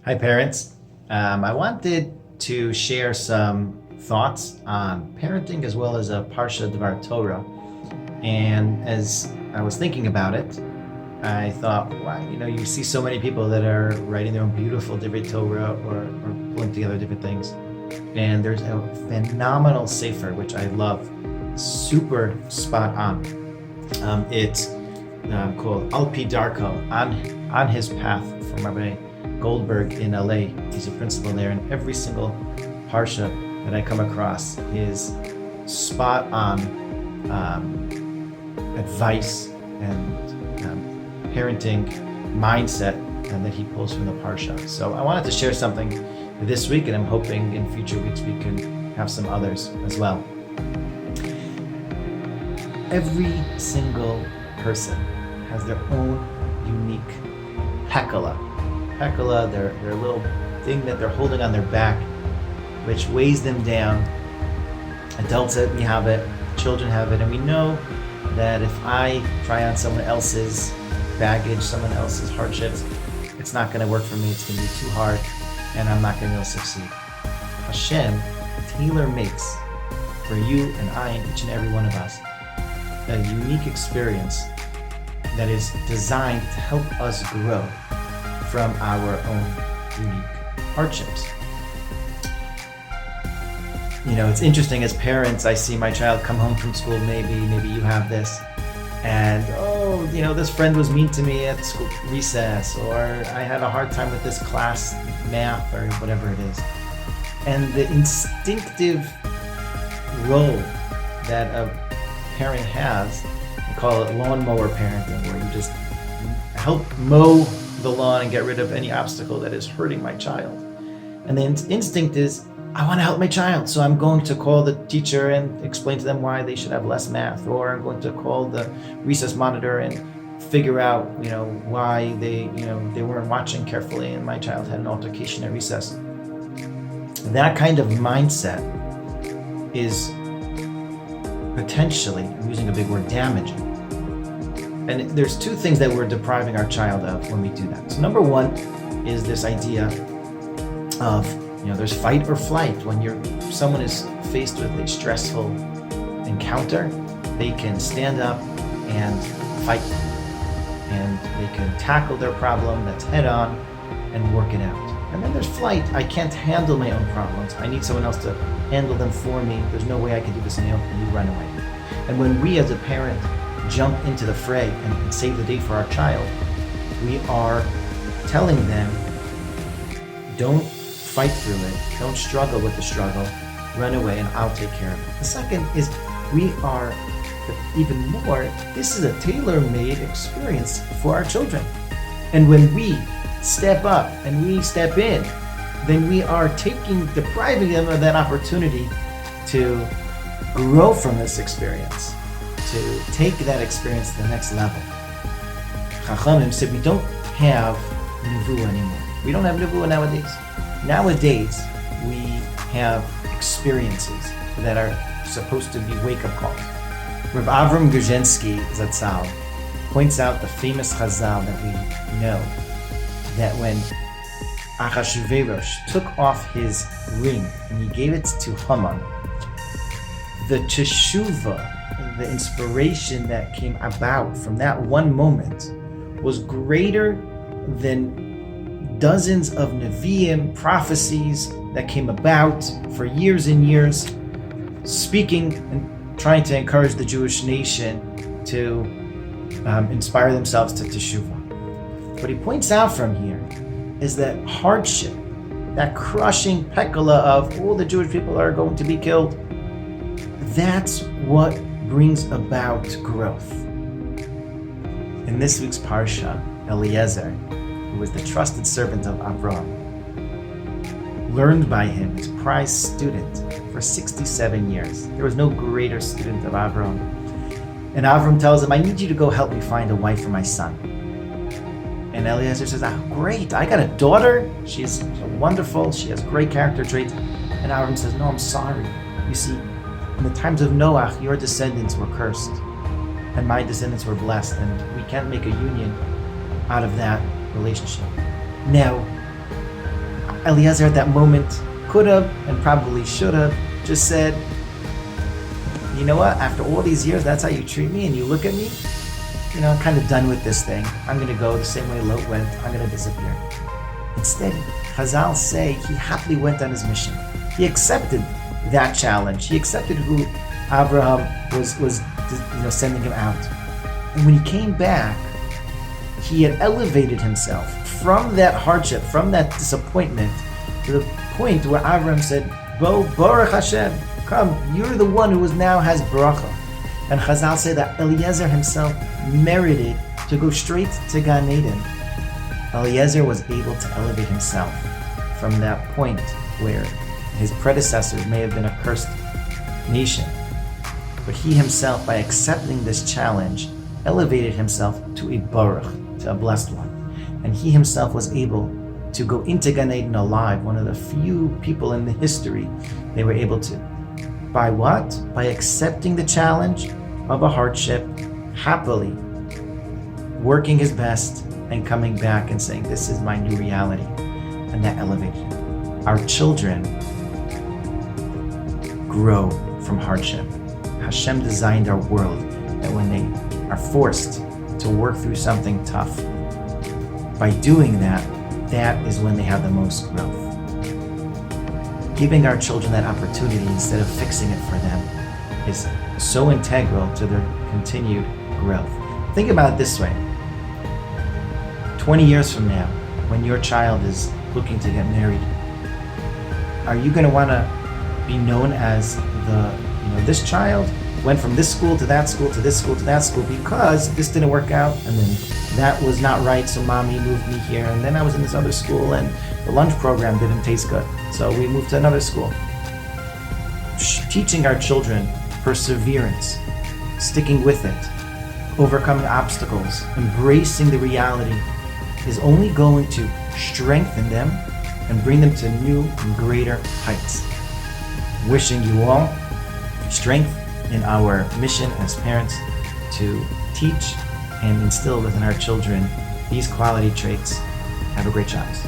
Hi, parents. I wanted to share some thoughts on parenting as well as a Parsha Devar Torah. And as I was thinking about it, I thought, wow, you see so many people that are writing their own beautiful Divrei Torah or pulling together different things. And there's a phenomenal sefer, which I love, super spot on. It's called Al Pi Darko, on his path, from Rabbi Goldberg in LA. He's a principal there, and every single Parsha that I come across is spot on advice and parenting mindset that he pulls from the Parsha. So I wanted to share something this week, and I'm hoping in future weeks we can have some others as well. Every single person has their own unique Hekala, their little thing that they're holding on their back, which weighs them down. Adults we have it, children have it, and we know that if I try on someone else's baggage, someone else's hardships, it's not going to work for me. It's going to be too hard, and I'm not going to be able to succeed. Hashem tailor makes for you and I and each and every one of us a unique experience that is designed to help us grow from our own unique hardships. It's interesting, as parents, I see my child come home from school, maybe you have this, and this friend was mean to me at school recess, or I had a hard time with this class, math, or whatever it is. And the instinctive role that a parent has, I call it lawnmower parenting, where you just help mow the lawn and get rid of any obstacle that is hurting my child. And the instinct is, I want to help my child, so I'm going to call the teacher and explain to them why they should have less math, or I'm going to call the recess monitor and figure out, why they weren't watching carefully and my child had an altercation at recess. That kind of mindset is potentially, I'm using a big word, damaging. And there's two things that we're depriving our child of when we do that. So number one is this idea of, there's fight or flight. When someone is faced with a stressful encounter, they can stand up and fight. And they can tackle their problem that's head on and work it out. And then there's flight. I can't handle my own problems. I need someone else to handle them for me. There's no way I can do this on my own, and you run away. And when we as a parent jump into the fray and save the day for our child, we are telling them, don't fight through it, don't struggle with the struggle, run away and I'll take care of it. The second is we are, even more, this is a tailor-made experience for our children. And when we step up and we step in, then we are depriving them of that opportunity to grow from this experience, to take that experience to the next level. Chachamim said we don't have nevuah anymore. We don't have nevuah nowadays. Nowadays, we have experiences that are supposed to be wake-up calls. Rav Avram Guzhensky Zatzal points out the famous Chazal that we know, that when Achashverosh took off his ring and he gave it to Haman, the teshuvah, the inspiration that came about from that one moment was greater than dozens of Nevi'im prophecies that came about for years and years, speaking and trying to encourage the Jewish nation to inspire themselves to teshuvah. What he points out from here is that hardship, that crushing pekala of all the Jewish people are going to be killed, that's what brings about growth. In this week's Parsha, Eliezer, who was the trusted servant of Avram, learned by him, his prized student, for 67 years. There was no greater student of Avram. And Avram tells him, I need you to go help me find a wife for my son. And Eliezer says, great, I got a daughter. She's wonderful. She has great character traits. And Avram says, no, I'm sorry. You see, in the times of Noah, your descendants were cursed and my descendants were blessed, and we can't make a union out of that relationship. Now, Eliezer at that moment could have and probably should have just said, you know what, after all these years, that's how you treat me and you look at me? I'm kind of done with this thing. I'm going to go the same way Lot went. I'm going to disappear. Instead, Chazal say he happily went on his mission. He accepted that challenge. He accepted who Abraham was sending him out. And when he came back, he had elevated himself from that hardship, from that disappointment, to the point where Abraham said, Bo Baruch Hashem, come, you're the one who now has bracha. And Chazal say that Eliezer himself merited to go straight to Gan Eden. Eliezer was able to elevate himself from that point where his predecessors may have been a cursed nation. But he himself, by accepting this challenge, elevated himself to a Baruch, to a blessed one. And he himself was able to go into Gan Eden alive, one of the few people in the history they were able to. By what? By accepting the challenge of a hardship, happily working his best and coming back and saying, this is my new reality. And that elevated him. Our children grow from hardship. Hashem designed our world that when they are forced to work through something tough, by doing that, that is when they have the most growth. Giving our children that opportunity instead of fixing it for them is so integral to their continued growth. Think about it this way. 20 years from now, when your child is looking to get married, are you going to want to be known as this child went from this school to that school to this school to that school because this didn't work out, and then that was not right, so mommy moved me here, and then I was in this other school and the lunch program didn't taste good, so we moved to another school. Teaching our children perseverance, sticking with it, overcoming obstacles, embracing the reality is only going to strengthen them and bring them to new and greater heights. Wishing you all strength in our mission as parents to teach and instill within our children these quality traits. Have a great Shabbos.